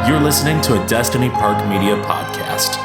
You're listening to a Destiny Park Media podcast.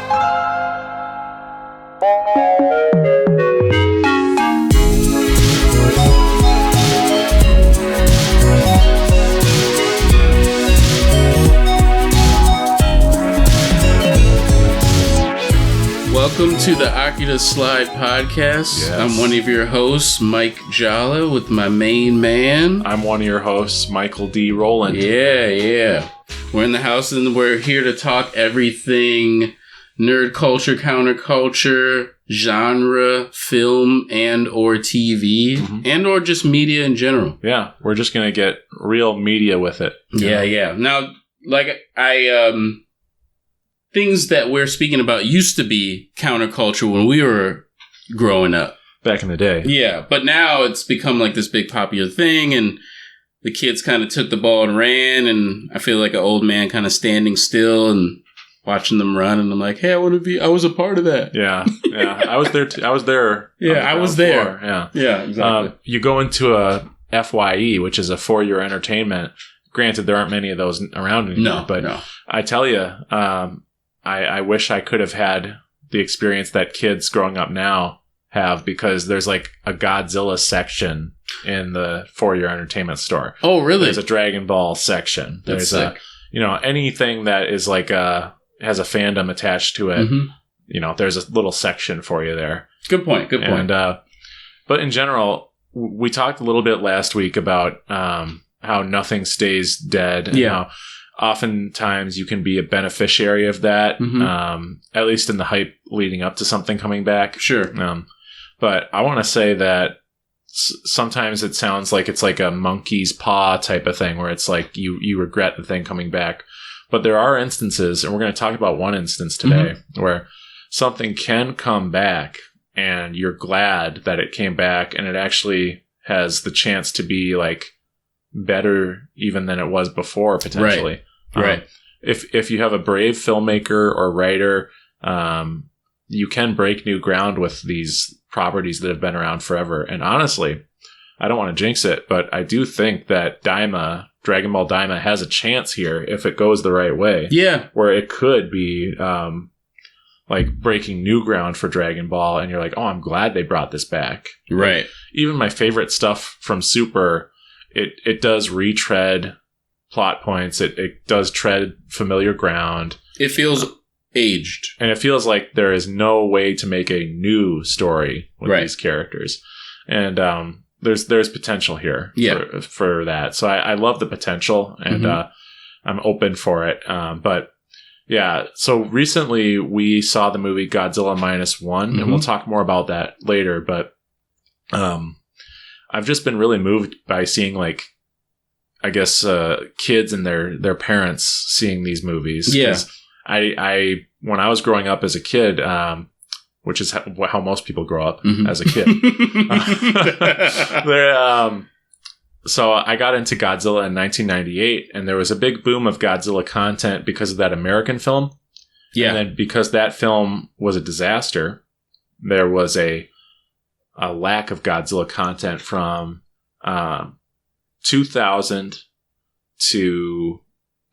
Welcome to the Oculus Slide podcast. Yes. I'm one of your hosts, Mike Jallah, with my main man. I'm one of your hosts, Michael D. Rowland. Yeah. We're in the house and we're here to talk everything nerd culture, counterculture, genre, film, and or TV, and or just media in general. Yeah, we're just going to get real media with it. Yeah. Now, things that we're speaking about used to be counterculture when we were growing up. Back in the day. Yeah, but now it's become like this big popular thing, and the kids kind of took the ball and ran, and I feel like an old man kind of standing still and watching them run, and I'm like, hey, I was a part of that. Yeah. I was there. I was there. Yeah, I was there. Yeah. Yeah, exactly. You go into a FYE, which is a for-your entertainment. Granted, there aren't many of those around anymore. No. I tell you, I wish I could have had the experience that kids growing up now have, because there's like a Godzilla section in the for-your entertainment store. Oh, really? There's a Dragon Ball section. That's There's sick. Anything that is like has a fandom attached to it. Mm-hmm. There's a little section for you there. Good point. And, but in general, we talked a little bit last week about how nothing stays dead. And how oftentimes you can be a beneficiary of that, at least in the hype leading up to something coming back. Sure. But I want to say that sometimes it sounds like it's like a monkey's paw type of thing, where it's like you regret the thing coming back. But there are instances, and we're going to talk about one instance today, where something can come back and you're glad that it came back, and it actually has the chance to be like better even than it was before, potentially. Right. If you have a brave filmmaker or writer, you can break new ground with these properties that have been around forever. And honestly, I don't want to jinx it, but I do think that Dragon Ball Daima has a chance here if it goes the right way. Yeah. Where it could be like breaking new ground for Dragon Ball, and you're like, oh, I'm glad they brought this back. Right. Even my favorite stuff from Super, it does retread plot points. It does tread familiar ground. It feels aged. And it feels like there is no way to make a new story with these characters. And there's potential here for that. So I love the potential, and I'm open for it. But yeah, so recently we saw the movie Godzilla Minus One, and we'll talk more about that later. But I've just been really moved by seeing, like, I guess, kids and their parents seeing these movies. Yeah. I when I was growing up as a kid, which is how most people grow up as a kid. So I got into Godzilla in 1998, and there was a big boom of Godzilla content because of that American film. Yeah. And then because that film was a disaster, there was a lack of Godzilla content from 2000 to...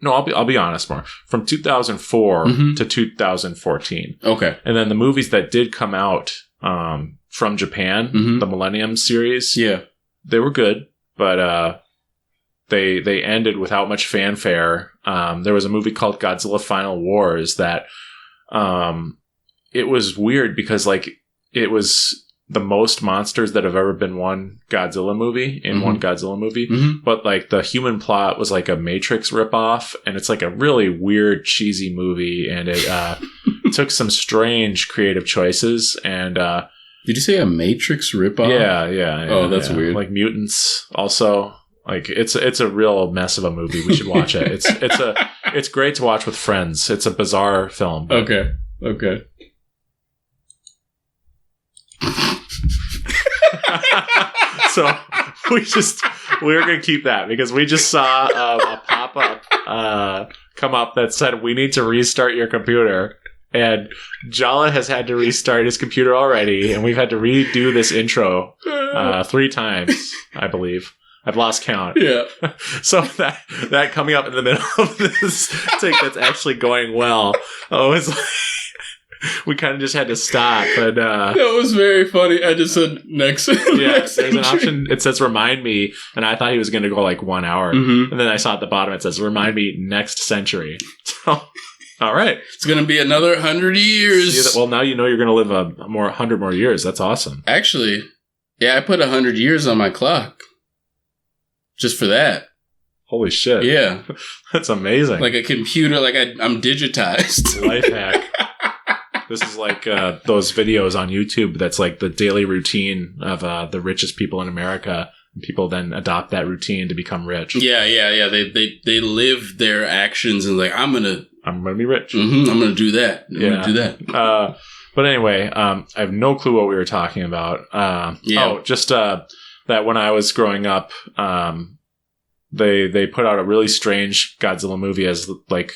No, I'll be honest more. From 2004 to 2014. Okay. And then the movies that did come out from Japan, the Millennium series, they were good, but they ended without much fanfare. There was a movie called Godzilla Final Wars that it was weird because, like, it was the most monsters that have ever been one Godzilla movie in one Godzilla movie. But, like, the human plot was like a Matrix ripoff, and it's like a really weird, cheesy movie, and it took some strange creative choices. And did you say a Matrix ripoff? Yeah. Oh, that's weird. Like mutants also. Like, it's a real mess of a movie. We should watch it. It's great to watch with friends. It's a bizarre film. Okay. So we're going to keep that because we just saw a pop-up come up that said, we need to restart your computer. And Jallah has had to restart his computer already, and we've had to redo this intro 3 times, I believe. I've lost count. Yeah. So that coming up in the middle of this take that's actually going well, I was like, we kind of just had to stop. But that was very funny. I just said next. Yeah, there's an option. It says remind me, and I thought he was going to go like 1 hour. And then I saw at the bottom it says remind me next century. So, all right. It's going to be another 100 years. Well, now you know you're going to live 100 more years. That's awesome. Actually, yeah, I put 100 years on my clock. Just for that. Holy shit. Yeah. That's amazing. Like a computer, like I'm digitized. Life hack. This is like those videos on YouTube that's like the daily routine of the richest people in America. And people then adopt that routine to become rich. Yeah. They live their actions and like, I'm gonna be rich. I'm gonna do that. I'm gonna do that. But anyway, I have no clue what we were talking about. Just that when I was growing up, they put out a really strange Godzilla movie as like.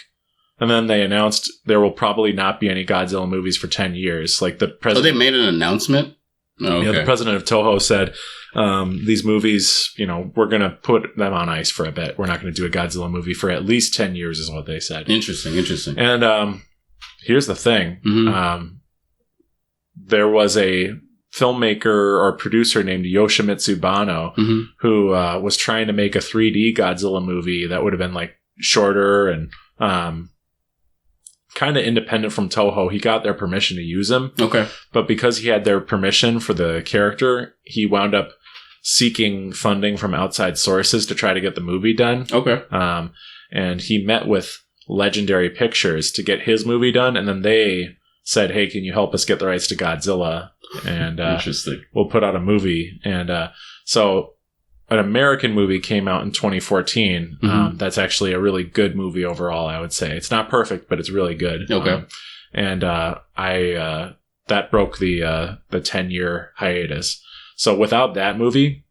And then they announced there will probably not be any Godzilla movies for 10 years. Like the president. Oh, they made an announcement? Oh, okay. Yeah, the president of Toho said, these movies, we're going to put them on ice for a bit. We're not going to do a Godzilla movie for at least 10 years is what they said. Interesting. And here's the thing. There was a filmmaker or producer named Yoshimitsu Banno who was trying to make a 3D Godzilla movie that would have been like shorter and kind of independent from Toho. He got their permission to use him. Okay. But because he had their permission for the character, he wound up seeking funding from outside sources to try to get the movie done. Okay. And he met with Legendary Pictures to get his movie done. And then they said, hey, can you help us get the rights to Godzilla? And interesting. We'll put out a movie. And so an American movie came out in 2014. That's actually a really good movie overall, I would say. It's not perfect, but it's really good. Okay. And that broke the 10-year hiatus. So without that movie,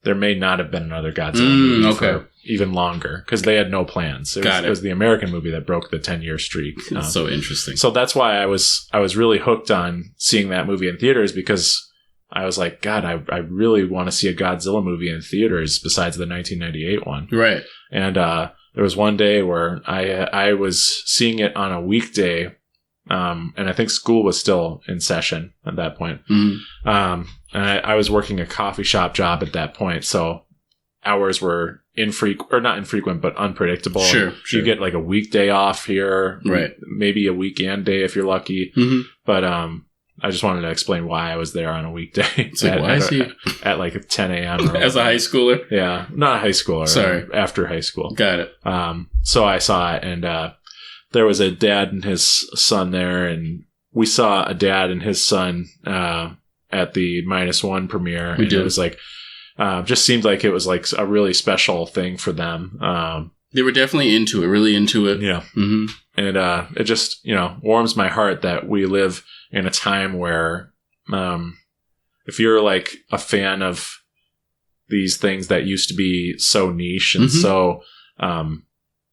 there may not have been another Godzilla movie for even longer because they had no plans. It was the American movie that broke the 10-year streak. That's so interesting. So that's why I was really hooked on seeing that movie in theaters because I was like, God, I really want to see a Godzilla movie in theaters besides the 1998 one. Right. And there was one day where I was seeing it on a weekday, and I think school was still in session at that point. And I was working a coffee shop job at that point, so hours were not infrequent, but unpredictable. Sure. You get like a weekday off here, right? Maybe a weekend day if you're lucky. But I just wanted to explain why I was there on a weekday. Like, why is he at like 10 a.m. as a high schooler? Yeah, not a high schooler. Sorry, after high school. Got it. So I saw it, and there was a dad and his son there, and we saw a dad and his son at the Minus One premiere. We did. It was like just seemed like it was like a really special thing for them. They were definitely into it, really into it. Yeah. And it just warms my heart that we live in a time where if you're like a fan of these things that used to be so niche and so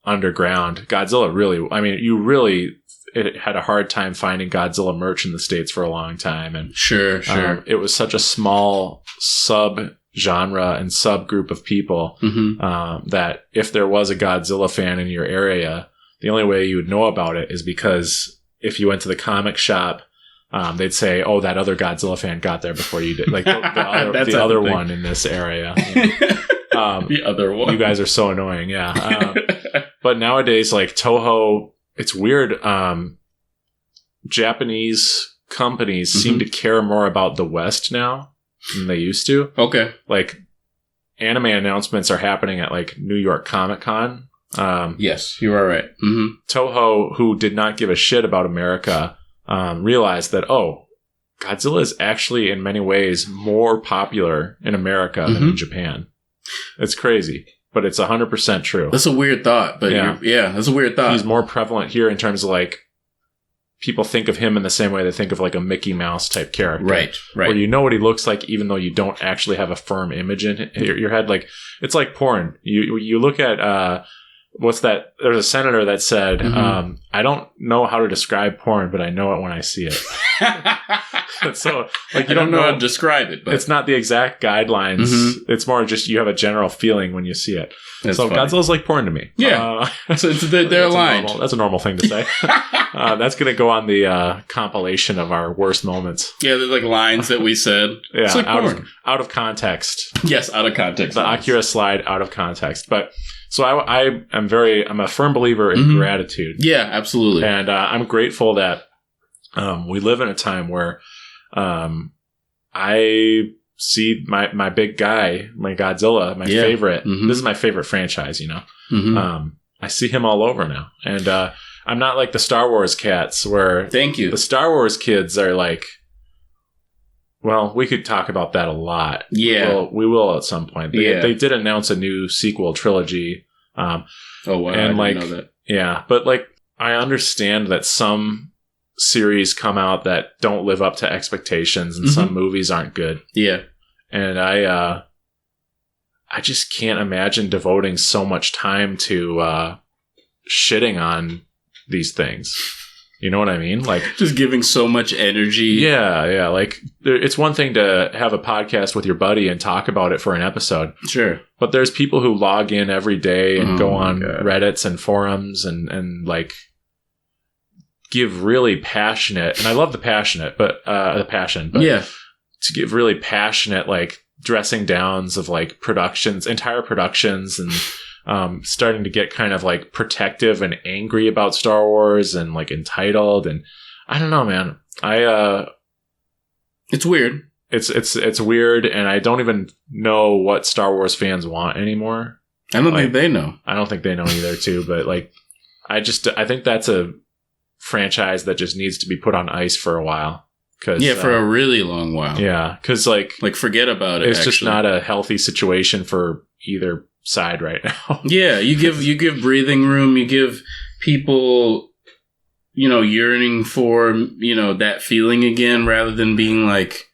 underground, Godzilla really, it had a hard time finding Godzilla merch in the States for a long time. And sure. It was such a small sub-genre and subgroup of people that if there was a Godzilla fan in your area, the only way you would know about it is because if you went to the comic shop, they'd say, "Oh, that other Godzilla fan got there before you did." Like the other one in this area. The other one. You guys are so annoying, yeah. But nowadays, like Toho, it's weird. Japanese companies seem to care more about the West now than they used to. Okay. Like anime announcements are happening at like New York Comic Con. Yes, you are right. Toho, who did not give a shit about America, realized that, Godzilla is actually in many ways more popular in America than in Japan. It's crazy, but it's 100% true. That's a weird thought, but yeah, that's a weird thought. He's more prevalent here in terms of like, people think of him in the same way they think of like a Mickey Mouse type character. Right. Where you know what he looks like, even though you don't actually have a firm image in your head. Like, it's like porn. You look at, what's that? There's a senator that said, I don't know how to describe porn, but I know it when I see it. So, like, you don't know how to describe it, but it's not the exact guidelines. It's more just you have a general feeling when you see it. That's so funny. Godzilla's like porn to me. Yeah. So they're aligned. That's a normal thing to say. That's going to go on the compilation of our worst moments. Yeah, they're like lines that we said. Yeah, it's like out of context. Yes, out of context. The Akira slide out of context. But so I'm a firm believer in gratitude. Yeah, absolutely. And I'm grateful that we live in a time where I see my big guy, my Godzilla, my favorite. This is my favorite franchise, you know. I see him all over now. And I'm not like the Star Wars cats where Thank you. The Star Wars kids are like, well, we could talk about that a lot. Yeah. Well, we will at some point. They did announce a new sequel trilogy. Oh, wow. And I didn't know that. Yeah, but like I understand that some series come out that don't live up to expectations and some movies aren't good. Yeah. And I just can't imagine devoting so much time to shitting on these things. You know what I mean? Like just giving so much energy. Yeah. Like it's one thing to have a podcast with your buddy and talk about it for an episode. Sure. But there's people who log in every day and go on Reddits and forums and like give really passionate, and I love the passion, but yeah, to give really passionate like dressing downs of like entire productions, and starting to get kind of like protective and angry about Star Wars and like entitled, and I don't know, man. It's weird. It's weird, and I don't even know what Star Wars fans want anymore. I don't think they know. I don't think they know either, too. But like, I think that's a franchise that just needs to be put on ice for a while. For a really long while. Yeah, because like forget about it. It's just not a healthy situation for either side right now. Yeah, you give breathing room. You give people, yearning for that feeling again, rather than being like,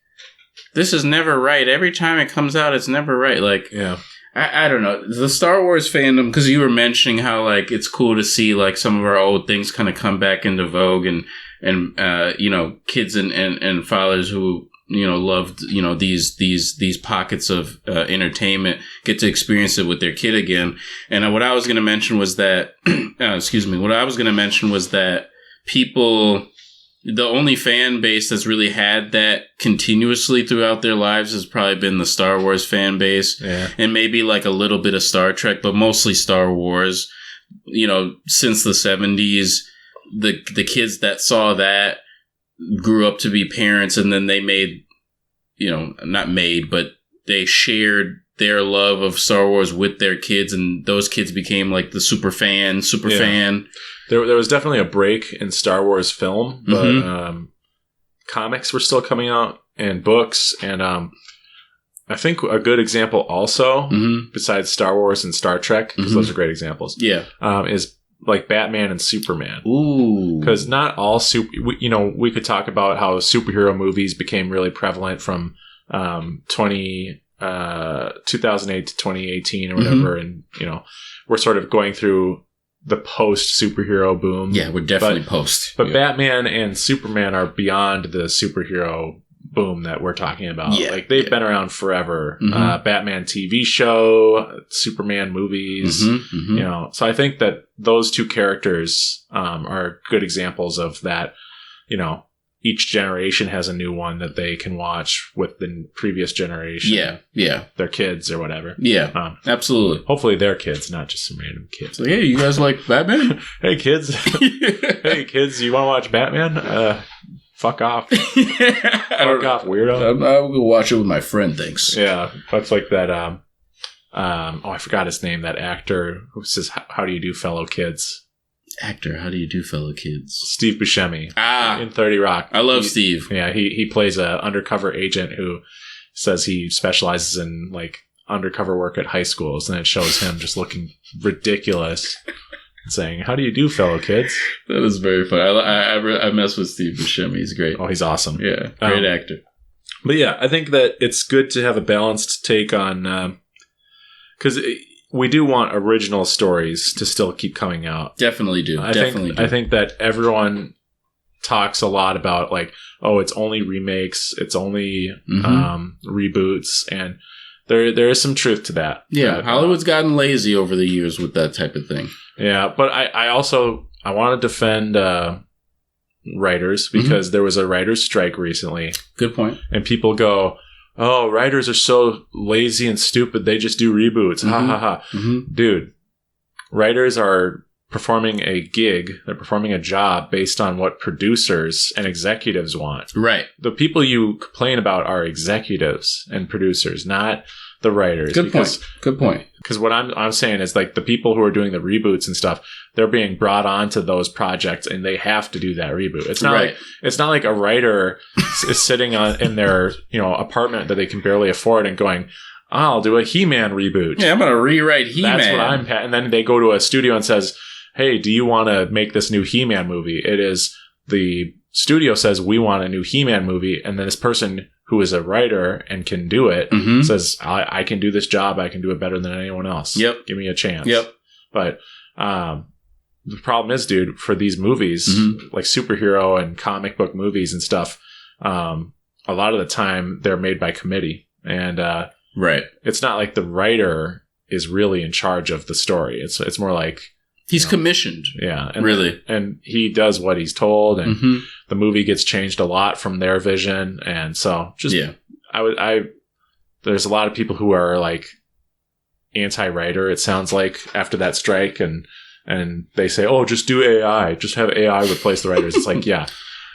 this is never right. Every time it comes out, it's never right. Like, yeah. I don't know. The Star Wars fandom, because you were mentioning how, like, it's cool to see, like, some of our old things kind of come back into vogue, and kids and fathers who, loved, these pockets of entertainment get to experience it with their kid again. And what I was going to mention was that, people, the only fan base that's really had that continuously throughout their lives has probably been the Star Wars fan base. Yeah. And maybe like a little bit of Star Trek, but mostly Star Wars. Since the 70s, the kids that saw that grew up to be parents, and then they made, but they shared their love of Star Wars with their kids, and those kids became like the super fan. There was definitely a break in Star Wars film, but comics were still coming out, and books, and I think a good example also, besides Star Wars and Star Trek, because those are great examples, is like Batman and Superman. Ooh. Because not all we could talk about how superhero movies became really prevalent from 2008 to 2018 or whatever, and we're sort of going through the post superhero boom. Yeah, we're definitely post. But Batman and Superman are beyond the superhero boom that we're talking about. Yeah, like they've been around forever. Batman TV show, Superman movies, So I think that those two characters are good examples of that. Each generation has a new one that they can watch with the previous generation. Yeah. Their kids or whatever. Yeah, absolutely. Hopefully their kids, not just some random kids. So, hey, you guys like Batman? Hey, kids. Hey, kids, you want to watch Batman? Fuck off. Fuck off, weirdo. I'll go watch it with my friend, thanks. Yeah, that's like that, I forgot his name, that actor who says, how do you do, fellow kids? Actor, how do you do, fellow kids? Steve Buscemi. In 30 Rock. I love Steve. Yeah, he plays an undercover agent who says he specializes in like undercover work at high schools, and it shows him just looking ridiculous and saying, how do you do, fellow kids? That is very funny. I mess with Steve Buscemi. He's great. Oh, he's awesome. Yeah, great actor. But yeah, I think that it's good to have a balanced take on, because we do want original stories to still keep coming out. Definitely do. I think that everyone talks a lot about like, oh, it's only remakes, it's only reboots, and there is some truth to that. Yeah, Hollywood's gotten lazy over the years with that type of thing. Yeah, but I also want to defend writers because there was a writer's strike recently. Good point. And people go, oh, writers are so lazy and stupid. They just do reboots. Ha ha ha. Dude, writers are performing a gig. They're performing a job based on what producers and executives want. Right. The people you complain about are executives and producers, not the writers. Good point. Because what I'm saying is like the people who are doing the reboots and stuff, they're being brought onto those projects and they have to do that reboot. It's not like a writer is sitting in their apartment that they can barely afford and going, I'll do a He-Man reboot. Yeah, I'm gonna rewrite He-Man. That's what and then they go to a studio and says, hey, do you want to make this new He-Man movie? It is the studio says we want a new He-Man movie, and then this person who is a writer and can do it says, I can do this job. I can do it better than anyone else. Yep. Give me a chance. Yep. But the problem is, dude, for these movies, like superhero and comic book movies and stuff, a lot of the time they're made by committee. And it's not like the writer is really in charge of the story. It's more like he's commissioned. Yeah. And he does what he's told, and the movie gets changed a lot from their vision. And so there's a lot of people who are like anti-writer, it sounds like, after that strike, and they say, oh, just do AI, just have AI replace the writers. It's like, yeah,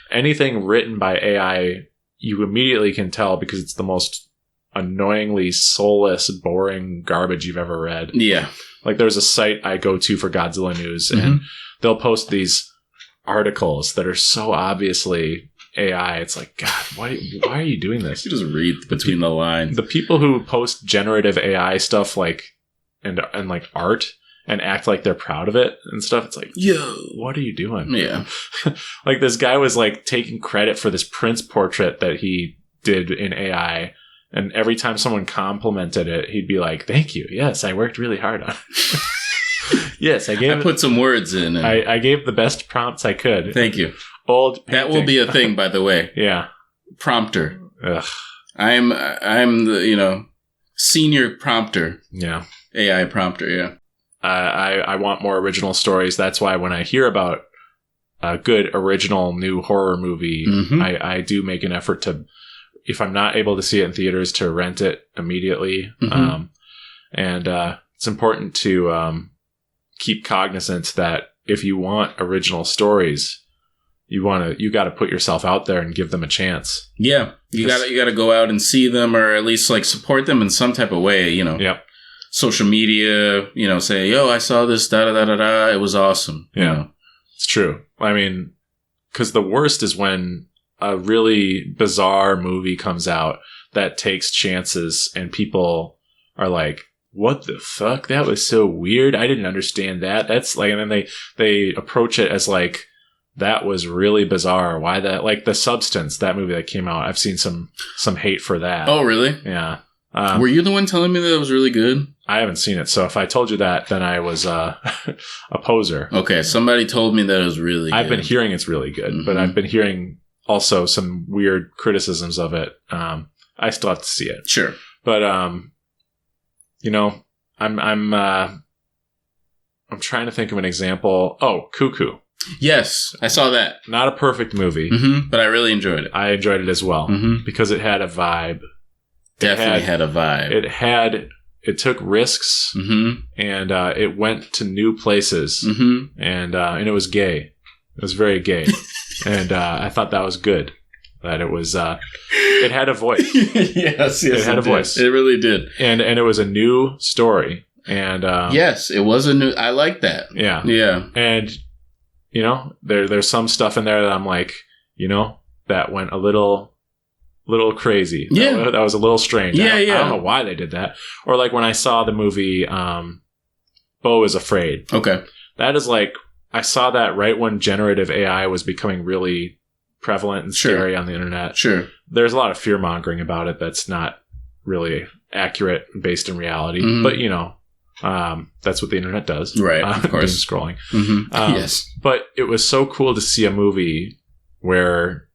anything written by AI, you immediately can tell because it's the most annoyingly soulless, boring garbage you've ever read. Yeah. Like there's a site I go to for Godzilla news, and they'll post these articles that are so obviously AI. It's like, God, why are you doing this? You just read between the lines. The people who post generative AI stuff, like and like art, and act like they're proud of it and stuff, it's like, yo, what are you doing? Yeah. Like this guy was like taking credit for this Prince portrait that he did in AI. And every time someone complimented it, he'd be like, thank you. Yes, I worked really hard on it. Yes, I put some words in. I gave the best prompts I could. Thank you. Old painting. That will be a thing, by the way. Yeah. Prompter. Ugh. I'm the, senior prompter. Yeah. AI prompter, yeah. I want more original stories. That's why when I hear about a good original new horror movie, I do make an effort to, if I'm not able to see it in theaters, to rent it immediately. And it's important to keep cognizant that if you want original stories, you got to put yourself out there and give them a chance. Yeah, you got to go out and see them, or at least like support them in some type of way. Yep. Social media, say, yo, I saw this, da da da da da. It was awesome. Yeah, it's true. I mean, because the worst is when a really bizarre movie comes out that takes chances and people are like, what the fuck? That was so weird. I didn't understand that. That's like, and then they approach it as like, that was really bizarre. Why that? Like The Substance, that movie that came out, I've seen some hate for that. Oh, really? Yeah. Were you the one telling me that it was really good? I haven't seen it. So if I told you that, then I was a poser. Okay. Somebody told me that it was really good. I've been hearing it's really good, but I've been hearing also some weird criticisms of it. I still have to see it. Sure. But, I'm trying to think of an example. Oh, Cuckoo. Yes, I saw that. Not a perfect movie. But I really enjoyed it. I enjoyed it as well because it had a vibe. Definitely had a vibe. It took risks and it went to new places and it was gay. It was very gay. And I thought that was good. That it was, it had a voice. yes, it had a voice. It really did. And it was a new story. And yes, it was a new. I like that. Yeah, yeah. And there's some stuff in there that I'm like, that went a little crazy. Yeah, that was a little strange. Yeah, I don't know why they did that. Or like when I saw the movie, Beau is Afraid. Okay, that is like, I saw that right when generative AI was becoming really prevalent and scary on the internet. Sure, there's a lot of fear mongering about it that's not really accurate, based in reality. But That's what the internet does. Right, of course. Doom scrolling. Mm-hmm. Yes. But it was so cool to see a movie where,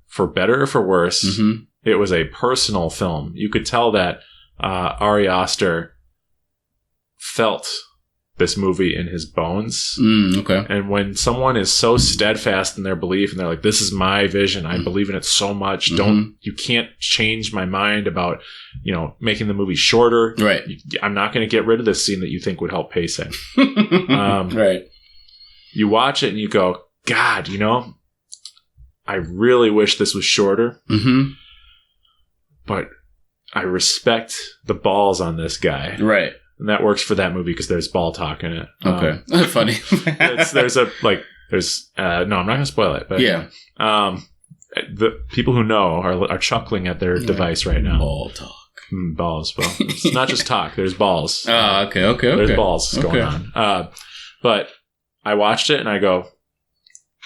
for better or for worse, mm-hmm. it was a personal film. You could tell that Ari Aster felt this movie in his bones. Okay. And when someone is so steadfast in their belief and they're like, this is my vision, I believe in it so much, you can't change my mind about, making the movie shorter. Right. I'm not going to get rid of this scene that you think would help pacing. Right. You watch it and you go, God, I really wish this was shorter. Mm-hmm. But I respect the balls on this guy. Right. And that works for that movie because there's ball talk in it. Okay. Funny. no, I'm not going to spoil it. But yeah. The people who know are chuckling at their device right now. Ball talk. Balls. Well, it's not just talk. There's balls. Okay. There's balls going on. But I watched it and I go,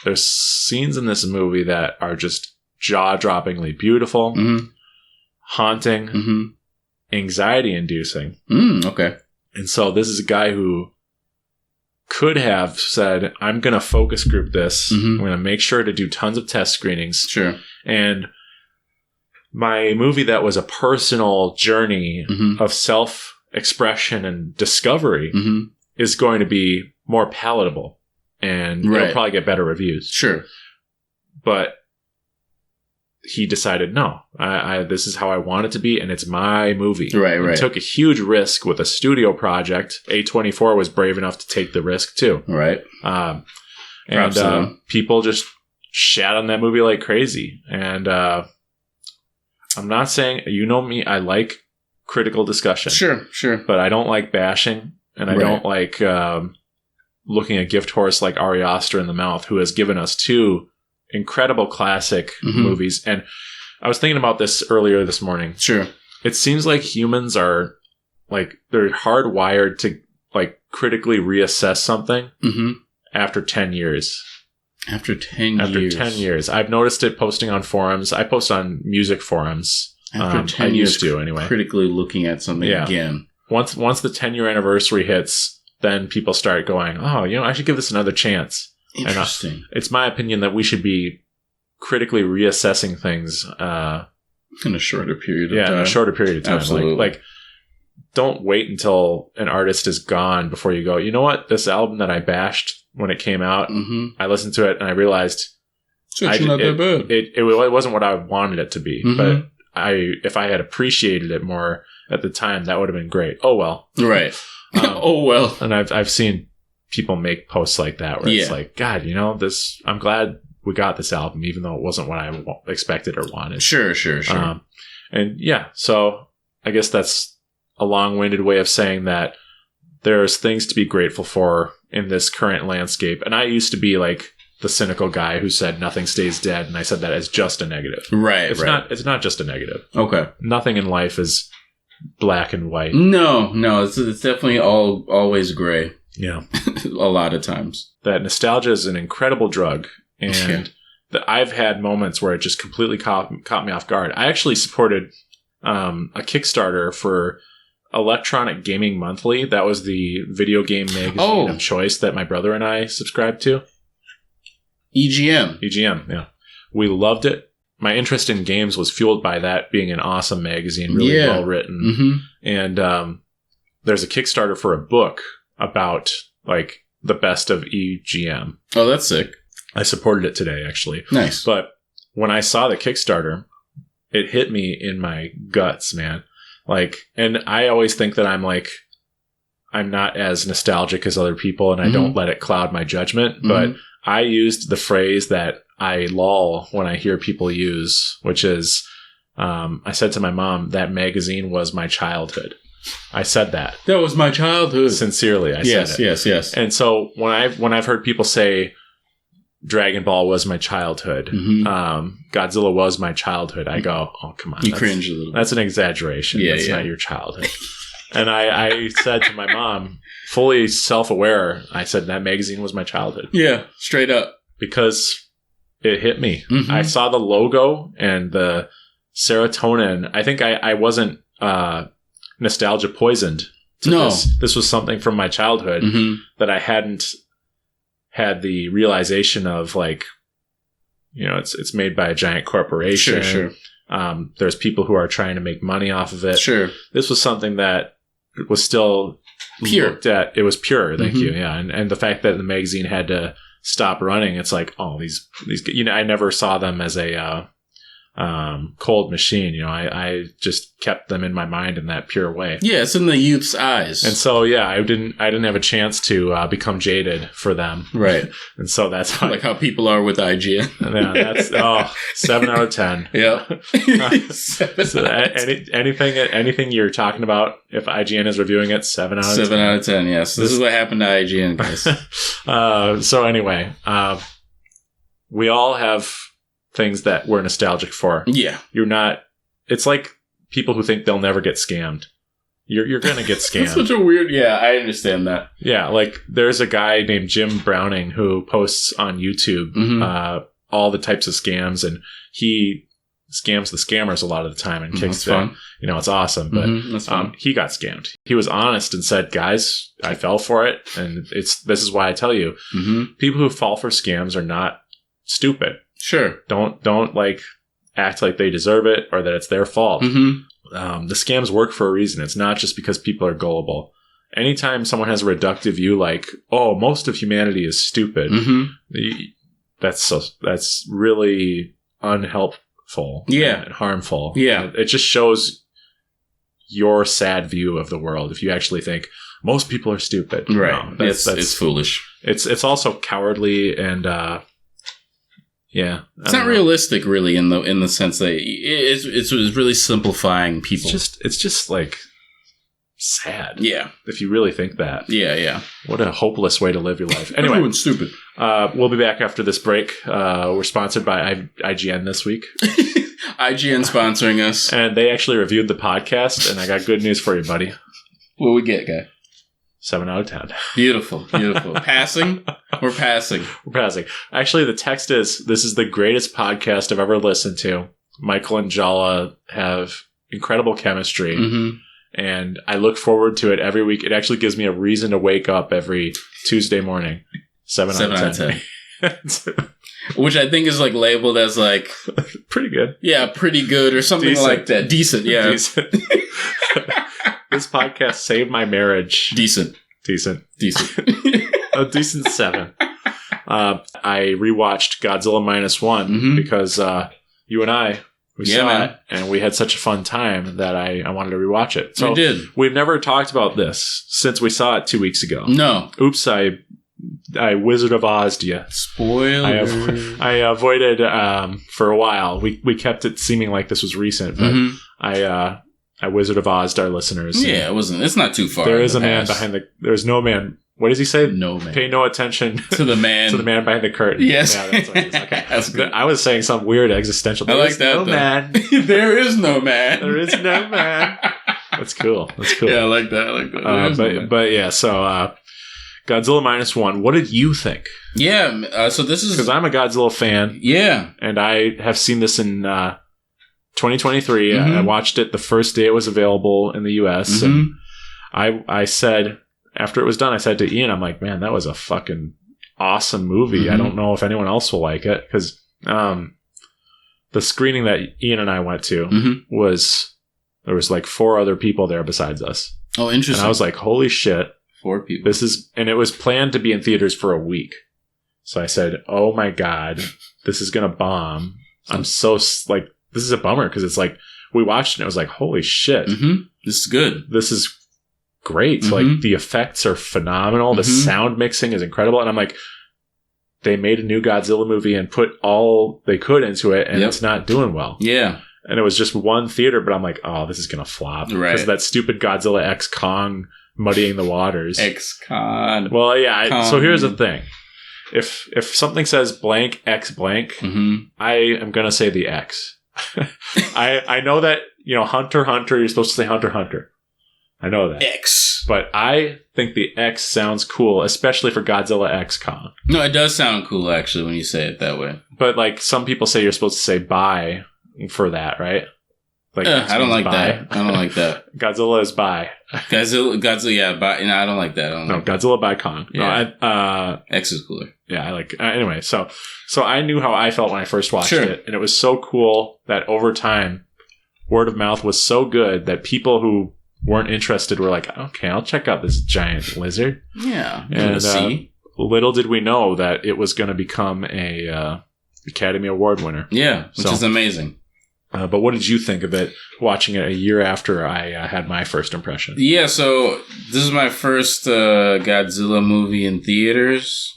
there's scenes in this movie that are just jaw-droppingly beautiful, haunting, anxiety-inducing. Okay. And so this is a guy who could have said, I'm going to focus group this. I'm going to make sure to do tons of test screenings. Sure. And my movie that was a personal journey of self-expression and discovery is going to be more palatable. And it'll probably get better reviews. Sure. But he decided, no, this is how I want it to be, and it's my movie. Right. He took a huge risk with a studio project. A24 was brave enough to take the risk, too. Right. People just shat on that movie like crazy. And I'm not saying, me, I like critical discussion. Sure. But I don't like bashing, and I don't like looking a gift horse like Ari Aster in the mouth, who has given us 2 incredible classic movies. And I was thinking about this earlier this morning. Sure. It seems like humans are they're hardwired to critically reassess something after 10 years. After 10 years. I've noticed it posting on forums. I post on music forums. After 10 I years, used to anyway. Critically looking at something again. Once the 10-year anniversary hits, then people start going, oh, I should give this another chance. Interesting. And, it's my opinion that we should be critically reassessing things in a shorter period of time. Yeah, in a shorter period of time. Absolutely. Don't wait until an artist is gone before you go, you know what? This album that I bashed when it came out, I listened to it and I realized it's actually not that bad. It wasn't what I wanted it to be. But if I had appreciated it more at the time, that would have been great. Oh, well. Right. Oh, well. And I've seen people make posts like that where it's like, God, I'm glad we got this album, even though it wasn't what I expected or wanted. Sure. And so I guess that's a long-winded way of saying that there's things to be grateful for in this current landscape. And I used to be like the cynical guy who said nothing stays dead, and I said that as just a negative. Right. It's not just a negative. Okay. Nothing in life is black and white. No, it's definitely always gray. Yeah. A lot of times. That nostalgia is an incredible drug. And that I've had moments where it just completely caught me off guard. I actually supported a Kickstarter for Electronic Gaming Monthly. That was the video game magazine of choice that my brother and I subscribed to. EGM, yeah. We loved it. My interest in games was fueled by that being an awesome magazine, really well written. And there's a Kickstarter for a book about the best of EGM. Oh, that's sick. I supported it today, actually. Nice. But when I saw the Kickstarter, it hit me in my guts, man. And I always think that I'm not as nostalgic as other people, and I don't let it cloud my judgment. But I used the phrase that I lol when I hear people use, which is, I said to my mom, that magazine was my childhood. I said that. That was my childhood. Sincerely, I said it. Yes. And so when I've heard people say Dragon Ball was my childhood, Godzilla was my childhood, I go, oh, come on. You cringe a little bit. That's an exaggeration. That's not your childhood. And I said to my mom, fully self-aware, I said that magazine was my childhood. Yeah, straight up. Because it hit me. I saw the logo and the serotonin. I think I wasn't nostalgia poisoned No. This was something from my childhood that I hadn't had the realization of, like, you know, it's made by a giant corporation. Sure. There's people who are trying to make money off of it. Sure. This was something that was still pure. Looked at. It was pure. Thank you. Yeah. And the fact that the magazine had to stop running, it's like, oh, these, you know, I never saw them as a, cold machine. You know, I just kept them in my mind in that pure way. Yeah, it's in the youth's eyes. And so, yeah, I didn't have a chance to become jaded for them. Right. And so that's like how people are with IGN. Yeah, that's 7 out of 10. Yeah. So anything you're talking about, if IGN is reviewing it, 7 out of 10. 7 out of 10. Yes. This is what happened to IGN, guys. So anyway, we all have things that we're nostalgic for. Yeah. It's like people who think they'll never get scammed. You're going to get scammed. That's such a weird, yeah, I understand that. Yeah, like there's a guy named Jim Browning who posts on YouTube all the types of scams, and he scams the scammers a lot of the time and kicks them. You know, it's awesome, but he got scammed. He was honest and said, guys, I fell for it, and this is why I tell you, people who fall for scams are not stupid. Sure. Don't like act like they deserve it or that it's their fault. The scams work for a reason. It's not just because people are gullible. Anytime someone has a reductive view, like, oh, most of humanity is stupid, that's really unhelpful. Yeah. And harmful. Yeah. It just shows your sad view of the world if you actually think most people are stupid. Right. No, it's foolish. It's also cowardly and yeah, it's not realistic, really, in the sense that it's really simplifying people. It's just like sad. Yeah, if you really think that. Yeah. What a hopeless way to live your life. Anyway, everyone's stupid. We'll be back after this break. We're sponsored by IGN this week. IGN sponsoring us, and they actually reviewed the podcast. And I got good news for you, buddy. What we get, guy? 7 out of 10. Beautiful. Passing? We're passing. Actually, the text is, this is the greatest podcast I've ever listened to. Michael and Jallah have incredible chemistry. And I look forward to it every week. It actually gives me a reason to wake up every Tuesday morning. 7 out of 10. Which I think is like labeled as like... pretty good. Yeah, pretty good or something like that. Decent, yeah. Decent. This podcast saved my marriage. Decent. A decent 7. I rewatched Godzilla Minus One because you and I saw it, and we had such a fun time that I wanted to rewatch it. So we did. We've never talked about this since we saw it 2 weeks ago. No. Oops, I Wizard of Oz'd you. Spoiler. I avoided for a while. We kept it seeming like this was recent, but I Wizard of Oz'd our listeners. Yeah, it's not too far. There is a man behind there's no man. What does he say? No man. Pay no attention to the man. To the man behind the curtain. Yes. Yeah, that's what it is. Okay. That's good. I was saying some weird existential. I like that. No man. There is no man. There is no man. That's cool. Yeah, I like that. But yeah, so Godzilla Minus One. What did you think? Yeah, so this is... Because I'm a Godzilla fan. Yeah. And I have seen this in 2023. I watched it the first day it was available in the U.S. And I said... After it was done, I said to Ian, I'm like, man, that was a fucking awesome movie. I don't know if anyone else will like it. Because the screening that Ian and I went to there was like 4 other people there besides us. Oh, interesting. And I was like, holy shit. 4 people. And it was planned to be in theaters for a week. So I said, oh my God, this is going to bomb. I'm so like, this is a bummer because it's like, we watched it and it was like, holy shit. This is good. This is great. Like the effects are phenomenal. The sound mixing is incredible. And I'm like, they made a new Godzilla movie and put all they could into it and it's not doing well. Yeah. And it was just one theater, but I'm like, oh, this is going to flop. Right. Because that stupid Godzilla X Kong muddying the waters. X-Con. Well, yeah. So here's the thing. If something says blank X blank, I am going to say the X. I know that, Hunter, you're supposed to say Hunter. I know that. X. But I think the X sounds cool, especially for Godzilla X Kong. No, it does sound cool, actually, when you say it that way. But, like, some people say you're supposed to say bye for that, right? Like, I don't like that. I don't like that. Godzilla is bye. Godzilla, yeah, I don't like that. Godzilla by Kong. Yeah. No, X is cooler. Yeah, I like. Anyway, so I knew how I felt when I first watched it, and it was so cool that over time, word of mouth was so good that people who weren't interested were like, "Okay, I'll check out this giant lizard." Yeah, and little did we know that it was going to become a Academy Award winner. Yeah, which is amazing. But what did you think of it watching it a year after I had my first impression? Yeah, so this is my first Godzilla movie in theaters.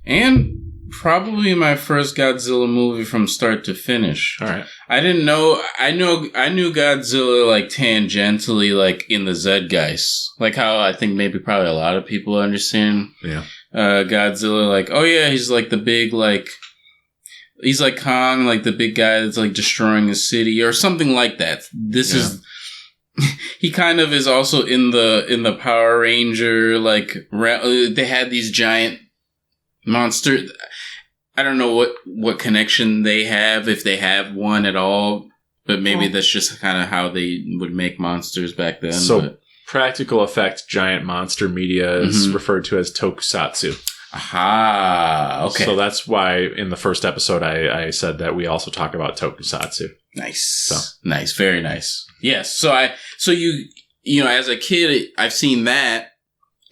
And probably my first Godzilla movie from start to finish. All right. I didn't know. I knew Godzilla like tangentially, like in the Zeitgeist, like how I think maybe probably a lot of people understand. Yeah. Godzilla, like, oh yeah, he's like the big like. He's like Kong, like the big guy that's like destroying a city or something like that. This is. He kind of is also in the Power Ranger, like they had these giant monster. I don't know what connection they have, if they have one at all, but maybe that's just kind of how they would make monsters back then. So practical effect giant monster media is referred to as tokusatsu. Aha, okay. So that's why in the first episode I said that we also talk about tokusatsu. Nice. Nice, very nice. Yes, so you know, as a kid, I've seen that.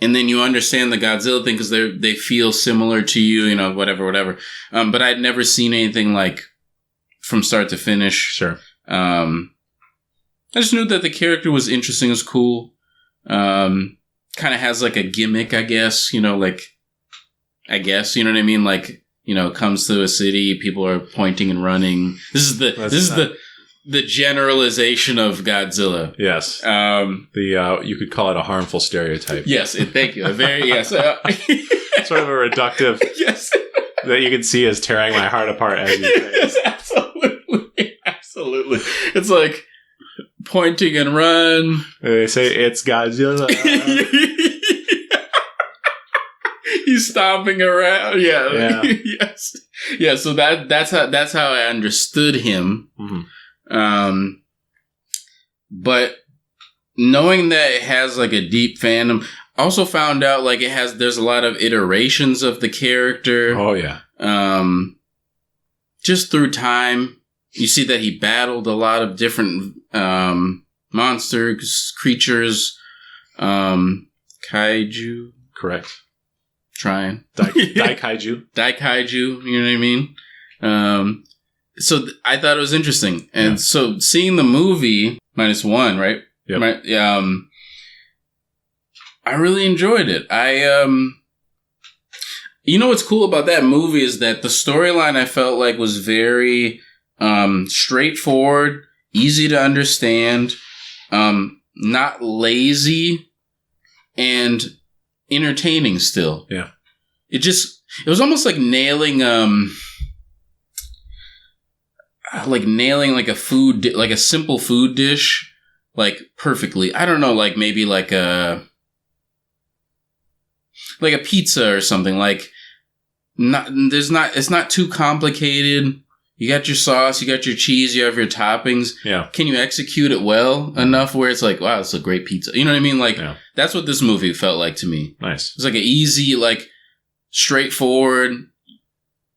And then you understand the Godzilla thing because they feel similar to you, you know, whatever. But I'd never seen anything like from start to finish. Sure. I just knew that the character was interesting, was cool. Kind of has like a gimmick, I guess. You know, like you know what I mean. Like, you know, comes to a city, people are pointing and running. This is the generalization of Godzilla. Yes. You could call it a harmful stereotype. Yes. Thank you. Yes. Sort of a reductive. Yes. That you can see as tearing my heart apart as you say. Yes, absolutely. It's like pointing and run. They say it's Godzilla. He's stomping around. Yeah. Yes. Yeah. So that's how I understood him. Mm-hmm. But knowing that it has like a deep fandom, also found out like there's a lot of iterations of the character. Oh yeah. Just through time, you see that he battled a lot of different monsters, creatures, kaiju. Correct. Trying. Daikaiju. Daikaiju, you know what I mean? So I thought it was interesting. And so seeing the movie, Minus One, right? Yep. I really enjoyed it. You know what's cool about that movie is that the storyline I felt like was very straightforward, easy to understand, not lazy, and entertaining still. Yeah. It was almost like nailing like a food, like a simple food dish, like perfectly. I don't know, like maybe like a pizza or something. Like it's not too complicated. You got your sauce, you got your cheese, you have your toppings. Yeah. Can you execute it well enough where it's like, wow, it's a great pizza? You know what I mean? Like, That's what this movie felt like to me. Nice. It's like an easy, like, straightforward,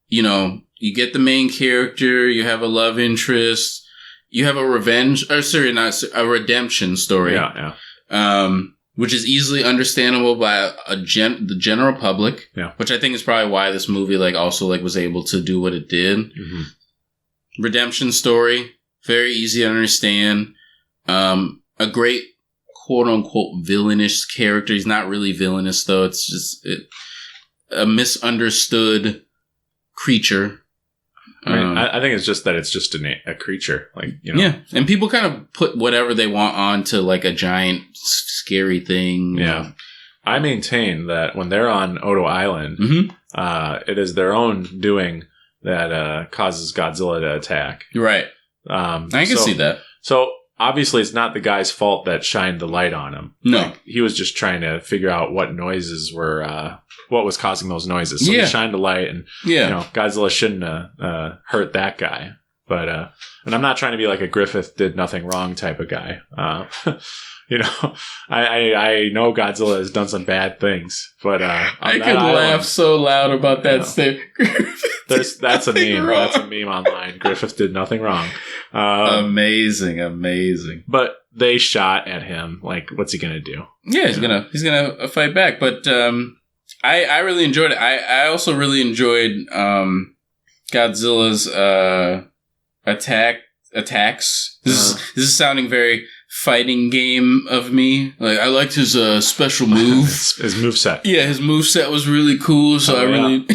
you know, you get the main character, you have a love interest, you have a redemption story. Yeah. Which is easily understandable by the general public. Yeah. Which I think is probably why this movie, like, also, like, was able to do what it did. Mm-hmm. Redemption story, very easy to understand. A great quote-unquote villainous character. He's not really villainous, though. It's just a misunderstood creature. I think it's just that it's just a creature. Like, you know. Yeah, and people kind of put whatever they want onto, like, a giant scary thing. Yeah. I maintain that when they're on Odo Island, it is their own doing that causes Godzilla to attack. Right. I can see that. So obviously it's not the guy's fault that shined the light on him. No. Like, he was just trying to figure out what noises were, what was causing those noises. So he shined a light and, you know, Godzilla shouldn't have hurt that guy. But and I'm not trying to be like a Griffith did nothing wrong type of guy. You know, I know Godzilla has done some bad things, but I could laugh so loud about that statement. That's a meme. Wrong. That's a meme online. Griffith did nothing wrong. Amazing. But they shot at him. Like, what's he gonna do? Yeah, he's gonna fight back. But I really enjoyed it. I also really enjoyed Godzilla's attacks. This is sounding very fighting game of me. Like, I liked his special move. his moveset. Yeah, his moveset was really cool. So I really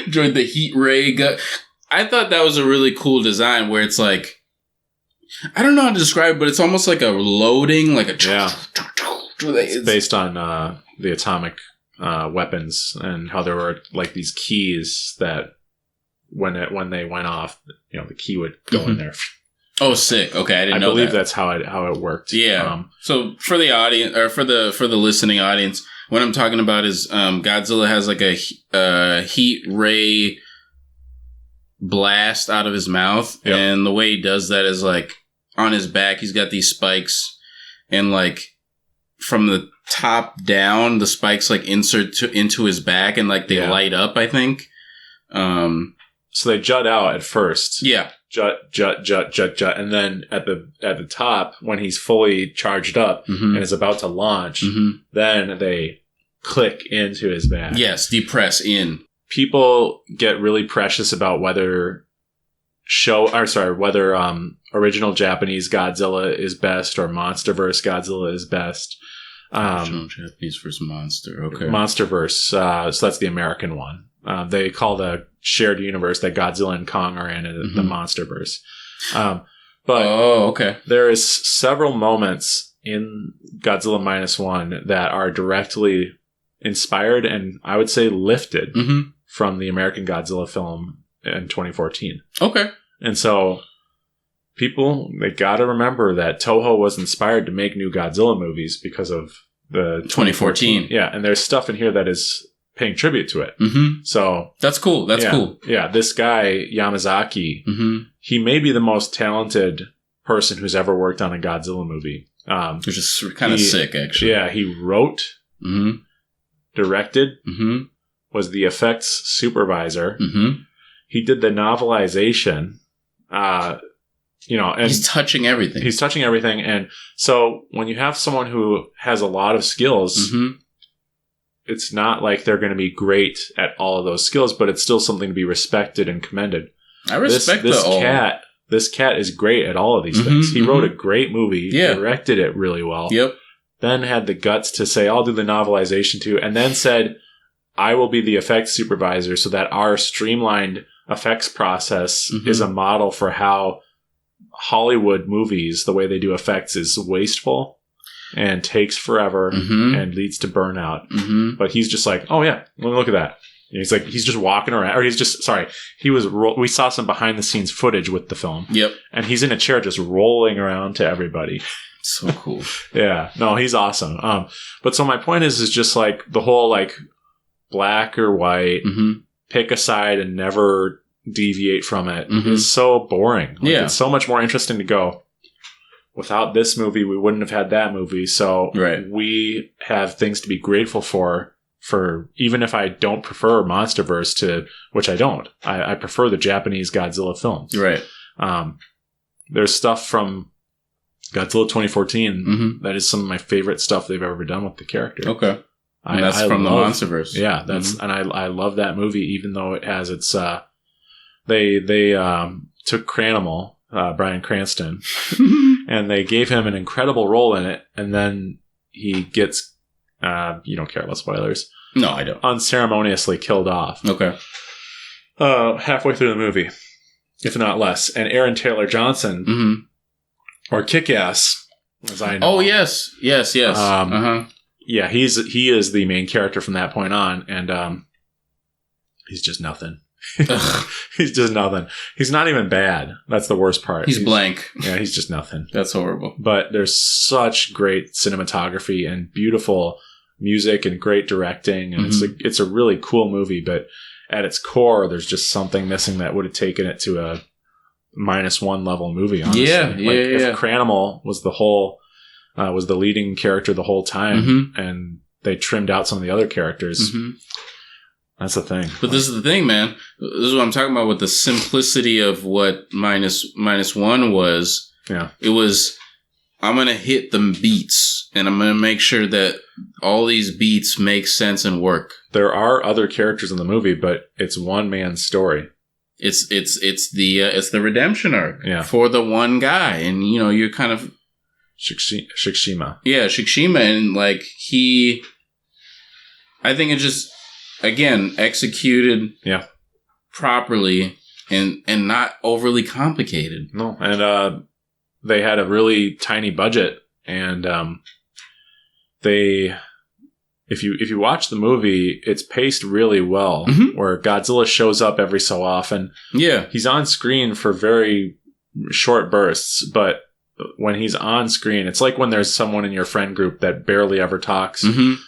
enjoyed the heat ray gun. I thought that was a really cool design where it's like, I don't know how to describe it, but it's almost like a loading, like a... Yeah. It's based on the atomic weapons and how there were like these keys that when they went off, you know, the key would go in there. Oh, sick. Okay, I believe that's how it worked. Yeah. So for the audience, or for the listening audience, what I'm talking about is Godzilla has like a heat ray blast out of his mouth, and the way he does that is like on his back. He's got these spikes, and like from the top down, the spikes like insert into his back, and like they light up. I think. So they jut out at first. Yeah. Jut, and then at the top, when he's fully charged up and is about to launch, then they click into his back. Yes, depress in. People get really precious about whether original Japanese Godzilla is best or MonsterVerse Godzilla is best. Original Japanese versus Monster. Okay. MonsterVerse. So that's the American one. They call the shared universe that Godzilla and Kong are in the MonsterVerse. But there is several moments in Godzilla Minus One that are directly inspired and I would say lifted from the American Godzilla film in 2014. Okay. And so people, they got to remember that Toho was inspired to make new Godzilla movies because of the 2014. Yeah, and there's stuff in here that is paying tribute to it. So that's cool. That's cool. Yeah, this guy Yamazaki, he may be the most talented person who's ever worked on a Godzilla movie. Which is kind of sick, actually. Yeah, he wrote, directed, was the effects supervisor. He did the novelization. You know, and he's touching everything. He's touching everything, and so when you have someone who has a lot of skills. It's not like they're going to be great at all of those skills, but it's still something to be respected and commended. I respect this cat. This cat is great at all of these things. He wrote a great movie, directed it really well. Then had the guts to say, "I'll do the novelization too," and then said, "I will be the effects supervisor, so that our streamlined effects process is a model for how Hollywood movies, the way they do effects, is wasteful." And takes forever and leads to burnout. But he's just like, oh yeah, let me look at that. And he's like, he's just walking around, or we saw some behind the scenes footage with the film. And he's in a chair just rolling around to everybody. So cool. Yeah, no, he's awesome. But so my point is just like the whole like black or white, pick a side and never deviate from it is so boring. Like, it's so much more interesting to go, without this movie, we wouldn't have had that movie. So we have things to be grateful for even if I don't prefer MonsterVerse to, which I don't. I prefer the Japanese Godzilla films. Right. There's stuff from Godzilla 2014 that is some of my favorite stuff they've ever done with the character. Okay. And that's from the MonsterVerse. Yeah, that's and I love that movie, even though it has its they took Cranimal, Bryan Cranston, and they gave him an incredible role in it, and then he gets you don't care about spoilers. No, I don't. Unceremoniously killed off. Okay. Halfway through the movie, if not less. And Aaron Taylor Johnson, or Kick-Ass, as I know. Oh, yes. Yes. Yeah, he is the main character from that point on, and he's just nothing. He's just nothing. He's not even bad. That's the worst part. He's blank. Yeah, he's just nothing. That's horrible. But there's such great cinematography and beautiful music and great directing, and it's a really cool movie. But at its core, there's just something missing that would have taken it to -1 level movie, honestly. If Cranimal was was the leading character the whole time, and they trimmed out some of the other characters. That's the thing. But this is the thing, man. This is what I'm talking about with the simplicity of what minus one was. Yeah. It was, I'm going to hit the beats, and I'm going to make sure that all these beats make sense and work. There are other characters in the movie, but it's one man's story. It's the redemption arc for the one guy. And, you know, you're kind of... Shikishima. Yeah, Shikishima. And, like, I think it just... Again, executed properly and not overly complicated. No, and they had a really tiny budget, and if you watch the movie, it's paced really well. Where Godzilla shows up every so often. Yeah, he's on screen for very short bursts, but when he's on screen, it's like when there's someone in your friend group that barely ever talks,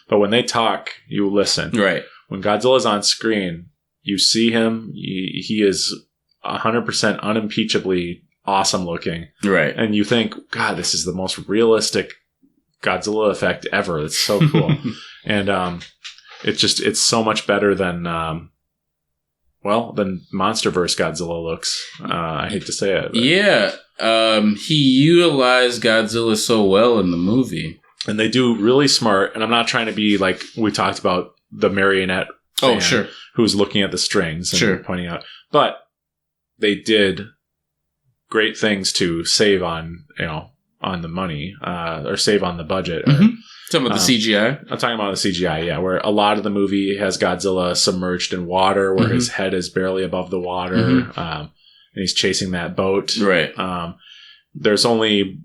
but when they talk, you listen. Right. When Godzilla's on screen, you see him. He is 100% unimpeachably awesome looking. Right. And you think, God, this is the most realistic Godzilla effect ever. It's so cool. And it's so much better than MonsterVerse Godzilla looks. I hate to say it. But. Yeah. He utilized Godzilla so well in the movie. And they do really smart. And I'm not trying to be like we talked about the marionette fan who's looking at the strings and pointing out. But they did great things to save on the money or save on the budget. Talking about the CGI? I'm talking about the CGI, yeah, where a lot of the movie has Godzilla submerged in water where his head is barely above the water and he's chasing that boat. Right. There's only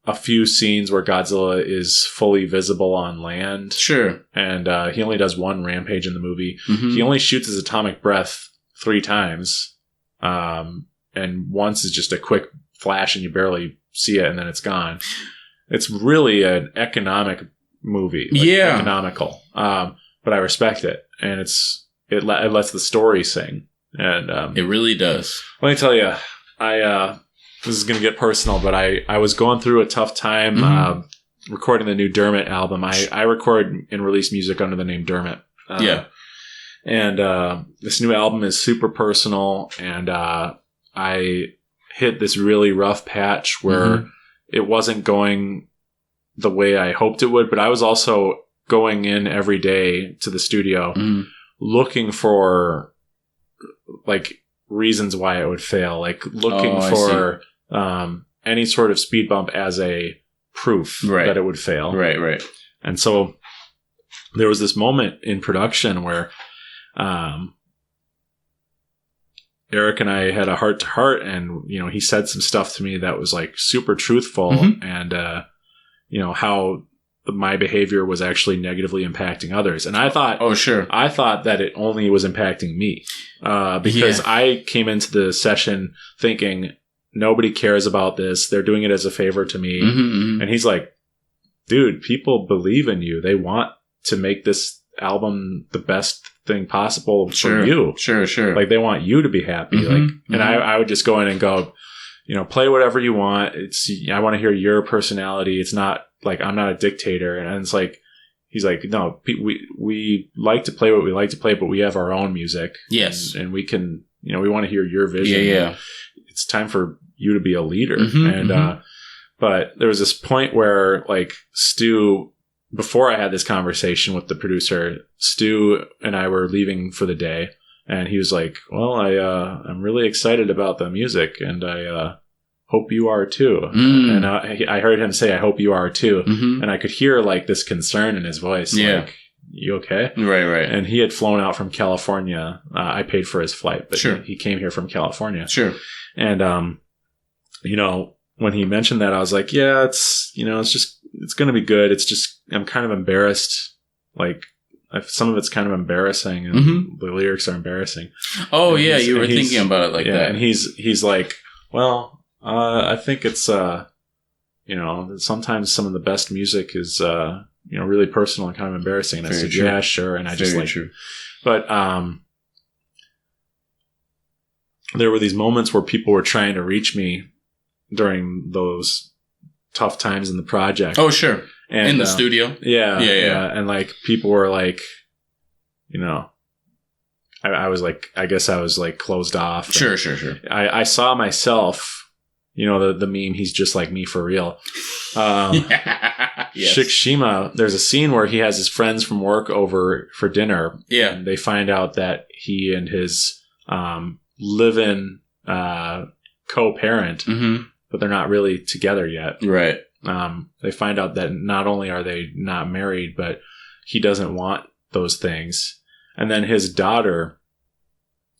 a few scenes where Godzilla is fully visible on land. Sure. And he only does one rampage in the movie. He only shoots his atomic breath 3 times. And once is just a quick flash and you barely see it and then it's gone. It's really an economic movie. Economical. But I respect it. And it lets the story sing. And it really does. Let me tell you, this is going to get personal, but I was going through a tough time recording the new Dermot album. I record and release music under the name Dermot. And this new album is super personal, and I hit this really rough patch where it wasn't going the way I hoped it would, but I was also going in every day to the studio looking for like reasons why it would fail, like looking for any sort of speed bump as a proof that it would fail. Right. And so there was this moment in production where Eric and I had a heart to heart, and he said some stuff to me that was like super truthful, and how my behavior was actually negatively impacting others. And I thought, I thought that it only was impacting me because I came into the session thinking nobody cares about this. They're doing it as a favor to me. And he's like, dude, people believe in you. They want to make this album the best thing possible for you. Sure. Like they want you to be happy. And I would just go in and go, play whatever you want. I want to hear your personality. It's not like I'm not a dictator. And it's like, he's like, no, we like to play what we like to play, but we have our own music. Yes. And we can, we want to hear your vision. Yeah. It's time for you to be a leader. But there was this point where like Stu, before I had this conversation with the producer, Stu and I were leaving for the day, and he was like, well, I'm really excited about the music, and I hope you are too. And I heard him say, I hope you are too. And I could hear like this concern in his voice. Like, you okay? Right. And he had flown out from California. I paid for his flight, but he came here from California. Sure. And, when he mentioned that, I was like, yeah, it's going to be good. It's just, I'm kind of embarrassed. Like, some of it's kind of embarrassing, and the lyrics are embarrassing. Oh, and you were thinking about it like that. And he's like, well, I think it's, sometimes some of the best music is, really personal and kind of embarrassing. And I said, yeah, sure. And I just like, true. But, there were these moments where people were trying to reach me during those tough times in the project. Oh, sure. And, in the studio. Yeah. And like people were like, you know, I was like, I guess I was like closed off. Sure. I saw myself, you know, the meme, he's just like me for real. Yes. Shikishima, there's a scene where he has his friends from work over for dinner. Yeah. And they find out that he and his live-in co-parent, but they're not really together yet. Right. They find out that not only are they not married, but he doesn't want those things. And then his daughter,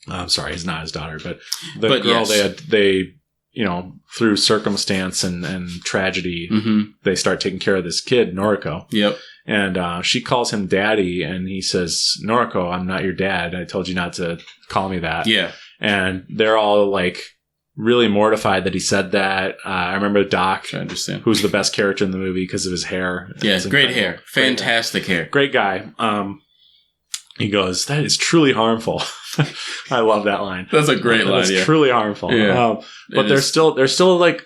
I'm sorry, he's not his daughter, but the girl yes. they you know, through circumstance and tragedy, they start taking care of this kid, Noriko. Yep. And she calls him daddy, and he says, Noriko, I'm not your dad. I told you not to call me that. Yeah. And they're all like really mortified that he said that. I remember Doc, I understand, who's the best character in the movie because of his hair. Yeah, great hair. Fantastic hair. Great guy. He goes, that is truly harmful. I love that line. That's a great line. That's truly harmful. Yeah. But they're still like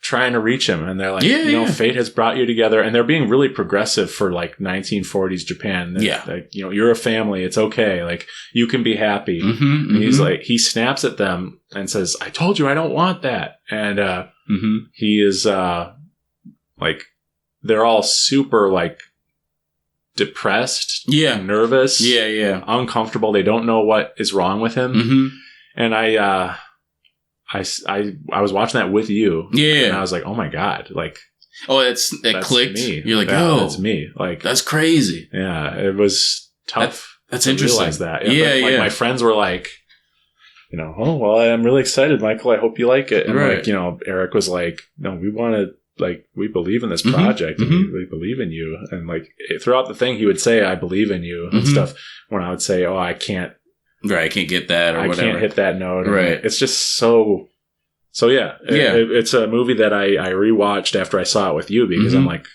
trying to reach him, and they're like, you know, fate has brought you together, and they're being really progressive for like 1940s Japan. Like, you know, you're a family. It's okay. Like, you can be happy. And he's like, he snaps at them and says, I told you I don't want that. And he is like, they're all super like depressed, nervous, uncomfortable. They don't know what is wrong with him. And I was watching that with you, and I was like, oh my god, like, that's clicked. Me. You're like, that's me. Like, that's crazy. Yeah, it was tough. That's interesting. Realize that. Like, my friends were like, you know, oh well, I'm really excited, Michael. I hope you like it. And like, you know, Eric was like, no, we want to. Like, we believe in this project, and we believe in you. And like, throughout the thing, he would say, I believe in you and stuff. When I would say, oh, I can't. Right, I can't get that, or I whatever. Can't hit that note. Right. It's just so yeah. It's a movie that I rewatched after I saw it with you, because I'm like,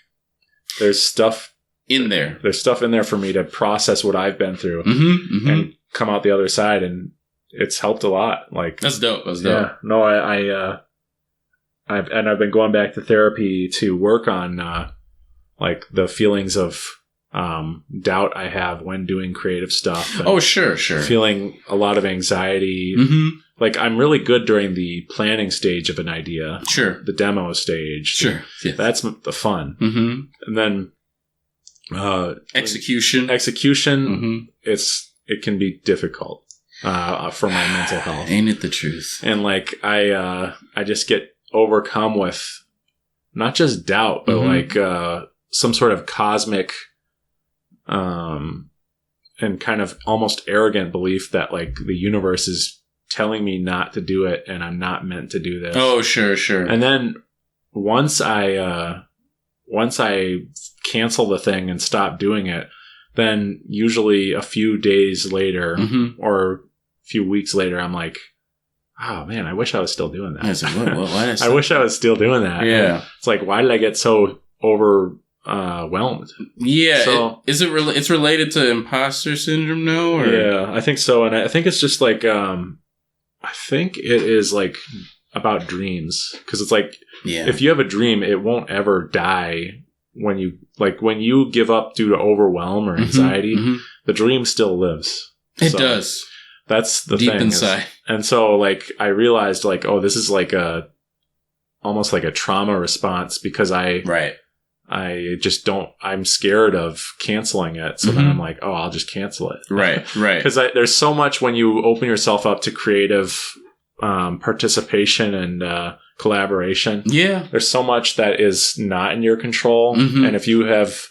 there's stuff in there. There's stuff in there for me to process what I've been through and come out the other side. And it's helped a lot. Like, that's dope. Yeah. No, I've been going back to therapy to work on like the feelings of doubt I have when doing creative stuff. Sure. Feeling a lot of anxiety. Like, I'm really good during the planning stage of an idea. Sure. The demo stage. Sure. Yeah. That's the fun. And then execution. It can be difficult for my mental health. Ain't it the truth? And like, I just get overcome with not just doubt, but like some sort of cosmic and kind of almost arrogant belief that like the universe is telling me not to do it, and I'm not meant to do this. Oh, sure. And then once I cancel the thing and stop doing it, then usually a few days later or a few weeks later, I'm like, oh man, I wish I was still doing that. I wish I was still doing that. Yeah. And it's like, why did I get so overwhelmed? Yeah. So, it's related to imposter syndrome now? Or? Yeah, I think so. And I think it's just like, I think it is like about dreams. Because it's like, if you have a dream, it won't ever die when you give up due to overwhelm or anxiety. The dream still lives. It does. That's the deep thing. Inside. And so like, I realized like, oh, this is like almost like a trauma response, because I just I'm scared of canceling it. So then I'm like, oh, I'll just cancel it. Right. Because there's so much when you open yourself up to creative participation and collaboration. Yeah. There's so much that is not in your control. And if you have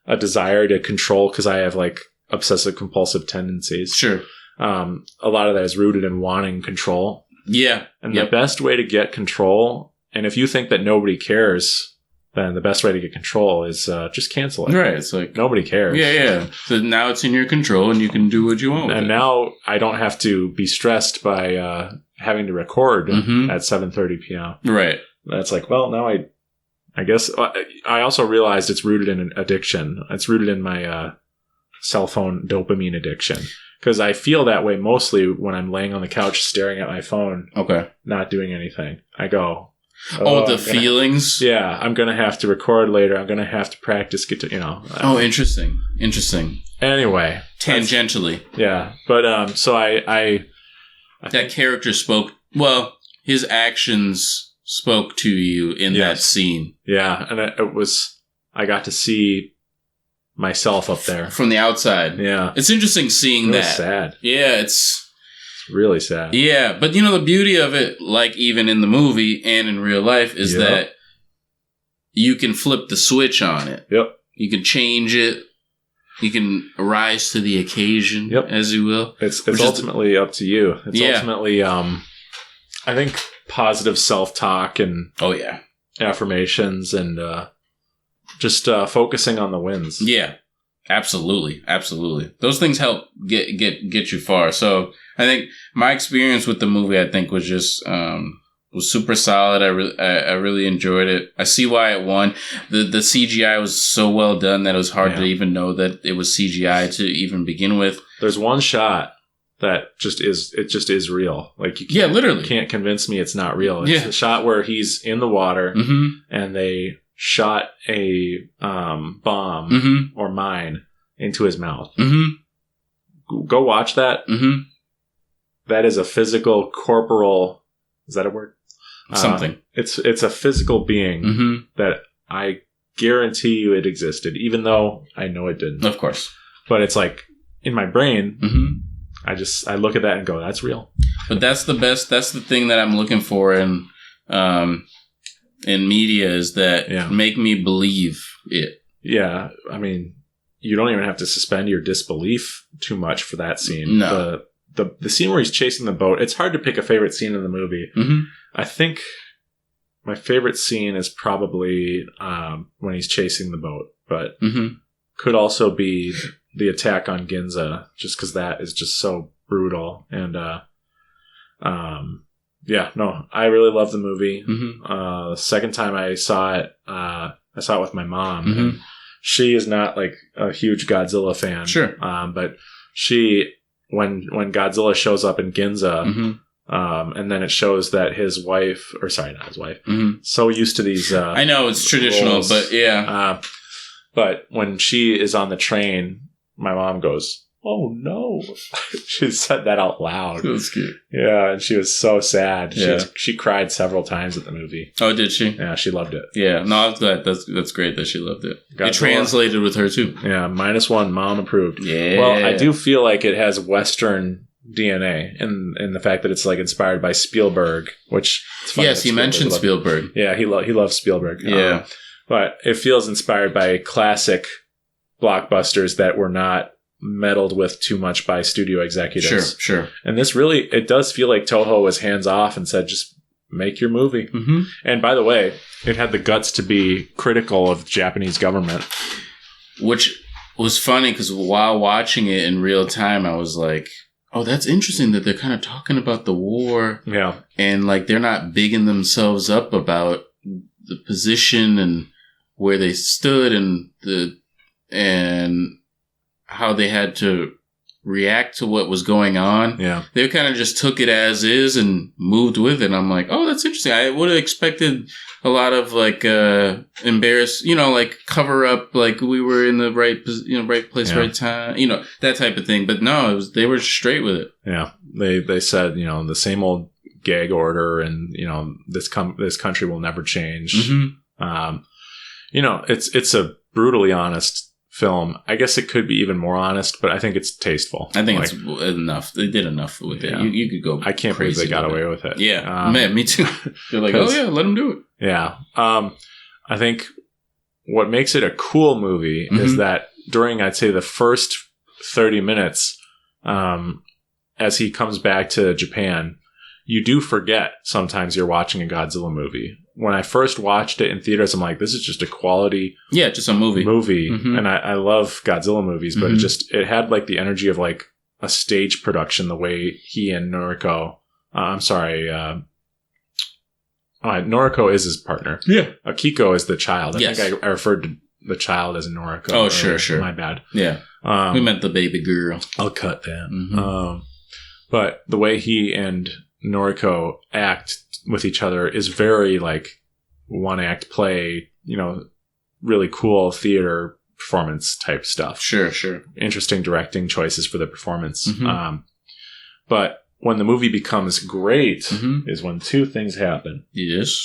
a desire to control, because I have like obsessive compulsive tendencies. Sure. A lot of that is rooted in wanting control. Yeah. And the best way to get control, and if you think that nobody cares, then the best way to get control is just cancel it. Right. It's like, nobody cares. Yeah. So now it's in your control and you can do what you want. And now I don't have to be stressed by having to record at 7:30 p.m. Right. That's like, well, now I guess I also realized it's rooted in an addiction. It's rooted in my cell phone dopamine addiction. Because I feel that way mostly when I'm laying on the couch staring at my phone. Okay. Not doing anything. I go... the feelings? I'm going to have to record later. I'm going to have to practice. Interesting. Anyway. Tangentially. Yeah. But, so I that character spoke... Well, his actions spoke to you in that scene. Yeah. And it was... I got to see myself up there. From the outside. Yeah. It's interesting seeing that. It's sad. Yeah, it's really sad. Yeah, but the beauty of it, like even in the movie and in real life, is that you can flip the switch on it. Yep. You can change it. You can rise to the occasion, as you will. It's ultimately up to you. It's ultimately, I think, positive self-talk and affirmations and just focusing on the wins. Yeah, absolutely. Those things help get you far. So I think my experience with the movie, I think, was just was super solid. I really enjoyed it. I see why it won. The CGI was so well done that it was hard to even know that it was CGI to even begin with. There's one shot that just is real. Like you literally can't convince me it's not real. It's the shot where he's in the water and they shot a bomb or mine into his mouth. Go watch that. That is a physical, corporal... Is that a word? Something. It's a physical being that I guarantee you it existed, even though I know it didn't. Of course. But it's like, in my brain, I look at that and go, that's real. But that's the best... That's the thing that I'm looking for in media, is that make me believe it. Yeah. I mean, you don't even have to suspend your disbelief too much for that scene. No. The scene where he's chasing the boat, it's hard to pick a favorite scene in the movie. I think my favorite scene is probably when he's chasing the boat, but could also be the attack on Ginza, just because that is just so brutal. And I really love the movie. The second time I saw it with my mom. And she is not like a huge Godzilla fan. Sure. But she... When Godzilla shows up in Ginza, and then it shows that his wife, or sorry, not his wife, so used to these... I know, it's traditional, roles, but yeah. But when she is on the train, my mom goes, "Oh no." She said that out loud. That was cute. Yeah, and she was so sad. She cried several times at the movie. Oh, did she? Yeah, she loved it. Yeah, no, I was glad. That's great that she loved it. It translated with her too. Yeah, -1, mom approved. Yeah. Well, I do feel like it has Western DNA in the fact that it's like inspired by Spielberg, which... Yes, he mentioned Spielberg. Yeah, he loves Spielberg. Yeah. But it feels inspired by classic blockbusters that were not meddled with too much by studio executives. Sure. And this really, it does feel like Toho was hands off and said, just make your movie. And by the way, it had the guts to be critical of the Japanese government. Which was funny because while watching it in real time, I was like, oh, that's interesting that they're kind of talking about the war. Yeah. And like they're not bigging themselves up about the position and where they stood and how they had to react to what was going on. Yeah. They kind of just took it as is and moved with it. And I'm like, oh, that's interesting. I would have expected a lot of like embarrass, like cover up, like we were in the right place, right time, that type of thing. But no, they were straight with it. Yeah. They said, the same old gag order and, this country will never change. It's a brutally honest film. I guess it could be even more honest, but I think it's tasteful. I think it's enough. They did enough with it. You could go. I can't believe they got away with it. Yeah, man, me too. They're like, oh yeah, let them do it. Yeah. I think what makes it a cool movie is that during, I'd say, the first 30 minutes, as he comes back to Japan, you do forget sometimes you're watching a Godzilla movie. When I first watched it in theaters, I'm like, this is just a quality... Yeah, just a movie. And I love Godzilla movies, but it had like the energy of like a stage production, the way he and Noriko... Noriko is his partner. Yeah. Akiko is the child. I think I referred to the child as Noriko. Oh, sure. My bad. Yeah. We meant the baby girl. I'll cut that. Mm-hmm. But the way he and Noriko act with each other is very like one act play, really cool theater performance type stuff. Sure. Interesting directing choices for the performance. Mm-hmm. But when the movie becomes great is when two things happen. Yes.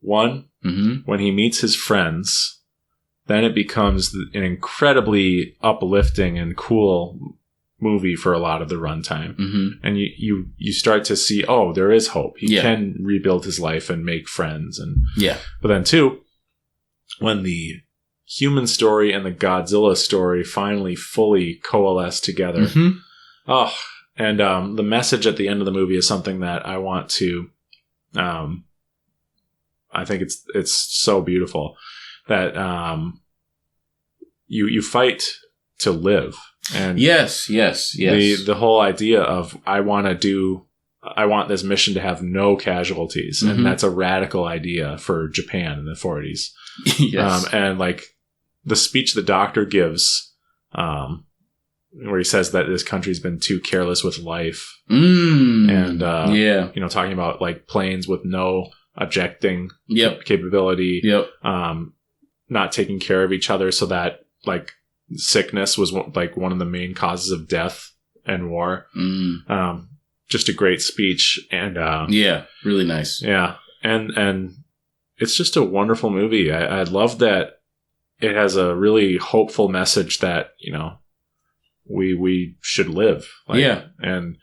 One, when he meets his friends, then it becomes an incredibly uplifting and cool movie for a lot of the runtime. And you start to see, there is hope. He can rebuild his life and make friends. But then two, when the human story and the Godzilla story finally fully coalesce together. And the message at the end of the movie is something that I want to I think it's so beautiful that you fight to live. And yes. The whole idea of I want this mission to have no casualties, and that's a radical idea for Japan in the 40s. Yes. And like the speech the doctor gives, where he says that this country's been too careless with life, and talking about like planes with no ejecting capability, not taking care of each other, so that like sickness was like one of the main causes of death and war. Just a great speech, and really nice. And it's just a wonderful movie. I love that it has a really hopeful message that we should live, and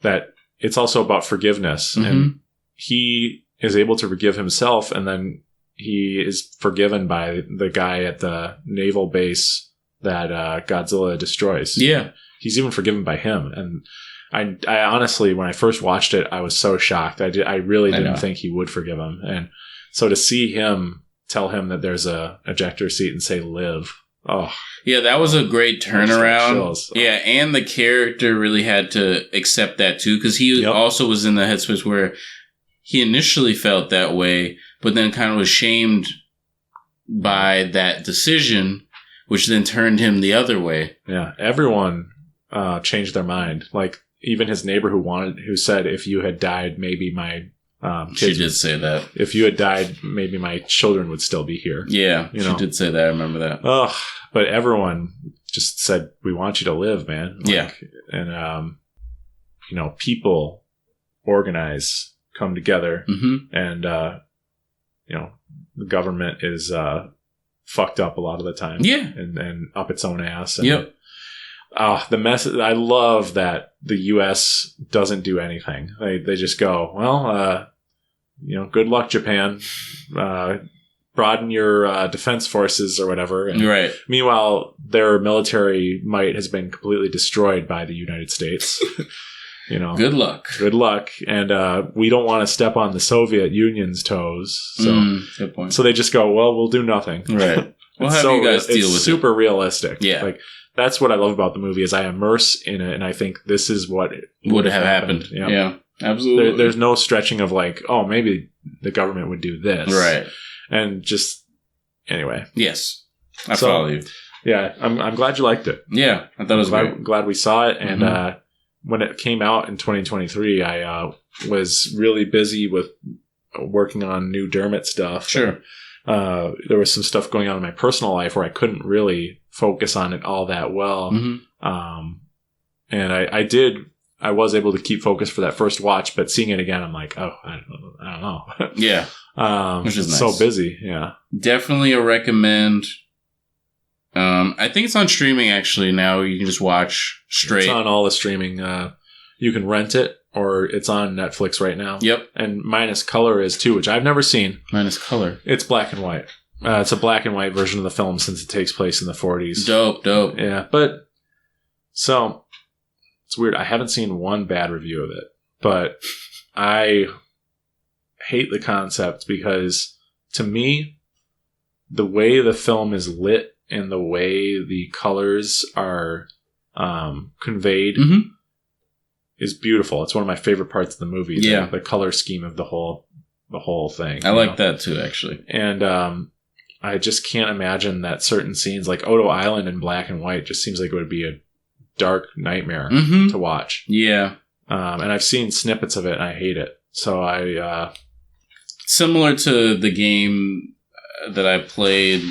that it's also about forgiveness, and he is able to forgive himself, and then he is forgiven by the guy at the naval base that Godzilla destroys. He's even forgiven by him. And I honestly, when I first watched it, I was so shocked. I really didn't think he would forgive him. And so to see him tell him that there's a ejector seat and say live. That was a great turnaround. And the character really had to accept that too, because he also was in the headspace where he initially felt that way, but then kind of was shamed by that decision, which then turned him the other way. Everyone changed their mind. Like even his neighbor who said, if you had died, maybe my kids she did say that. If you had died, maybe my children would still be here. She did say that. I remember that. But everyone just said, we want you to live, man. And, people organize, come together, and, the government is fucked up a lot of the time. And up its own ass. And, the message. I love that the U.S. doesn't do anything. They just go, well, good luck, Japan. Broaden your defense forces or whatever. And meanwhile, their military might has been completely destroyed by the United States. Good luck. And we don't want to step on the Soviet Union's toes. So, good point. So they just go, well, we'll do nothing. Right. We'll have you guys deal with it. It's super realistic. Like that's what I love about the movie is I immerse in it, and I think this is what would have happened. Yeah, absolutely. There's no stretching of like, maybe the government would do this. Right. And just anyway. Yes. I follow you. Yeah. I'm glad you liked it. Yeah. I thought it was great. Glad we saw it. And when it came out in 2023, I was really busy with working on new Dermot stuff. Sure. There was some stuff going on in my personal life where I couldn't really focus on it all that well. And I was able to keep focus for that first watch, but seeing it again, I'm like, I don't know. Which is nice. So busy. Yeah. Definitely a recommend. I think it's on streaming actually now. You can just watch straight. It's on all the streaming. You can rent it, or it's on Netflix right now. Yep. And Minus Color is too, which I've never seen. Minus Color. It's black and white. It's a black and white version of the film since it takes place in the 40s. Dope. Yeah, but so it's weird. I haven't seen one bad review of it, but I hate the concept because to me, the way the film is lit and the way the colors are conveyed is beautiful. It's one of my favorite parts of the movie. The color scheme of the whole thing. I like that too, actually. And I just can't imagine that certain scenes like Odo Island in black and white just seems like it would be a dark nightmare to watch. Yeah. And I've seen snippets of it and I hate it. So similar to the game that I played,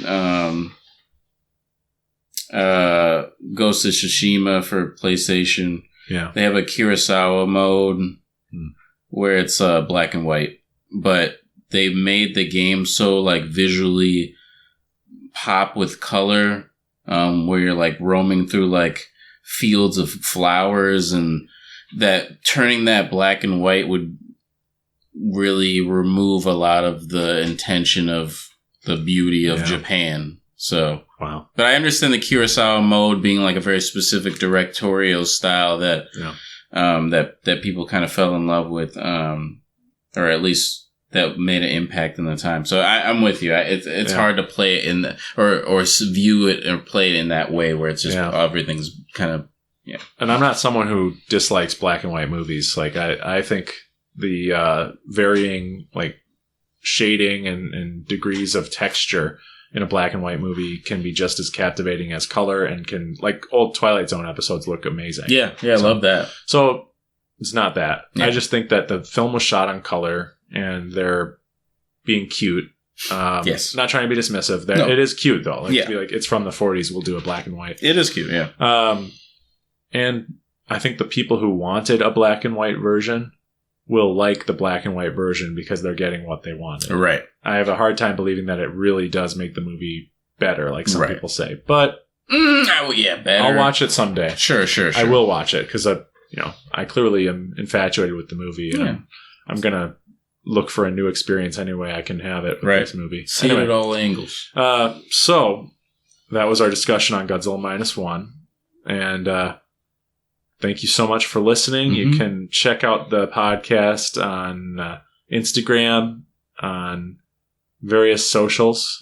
Ghost of Tsushima for PlayStation. Yeah. They have a Kurosawa mode where it's black and white, but they made the game so like visually pop with color, where you're like roaming through like fields of flowers, and that turning that black and white would really remove a lot of the intention of the beauty of Japan. So, wow. But I understand the Kurosawa mode being like a very specific directorial style that that people kind of fell in love with, or at least that made an impact in the time. So I'm with you. It's hard to play it in or view it or play it in that way where it's just everything's kind of And I'm not someone who dislikes black and white movies. Like I think the varying like shading and degrees of texture in a black and white movie can be just as captivating as color, and can, like, old Twilight Zone episodes look amazing. Yeah, I love that. So it's not that. Yeah. I just think that the film was shot on color and they're being cute. Yes. Not trying to be dismissive. No. It is cute though. Like, to be like, it's from the 40s. We'll do a black and white. It is cute. Yeah. And I think the people who wanted a black and white version will like the black and white version because they're getting what they wanted. Right. I have a hard time believing that it really does make the movie better, like some people say. But better. I'll watch it someday. Sure. I will watch it because I clearly am infatuated with the movie, and I'm gonna look for a new experience any way I can have it with this movie. See it at all angles. So that was our discussion on Godzilla Minus One, and thank you so much for listening. You can check out the podcast on Instagram, on various socials.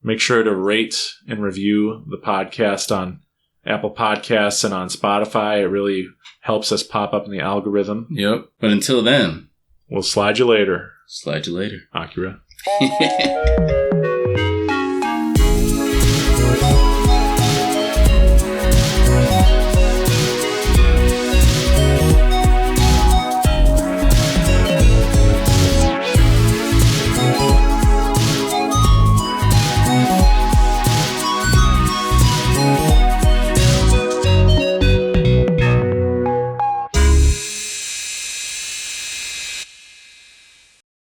Make sure to rate and review the podcast on Apple Podcasts and on Spotify. It really helps us pop up in the algorithm. Yep. But until then, we'll slide you later. Slide you later. Akira.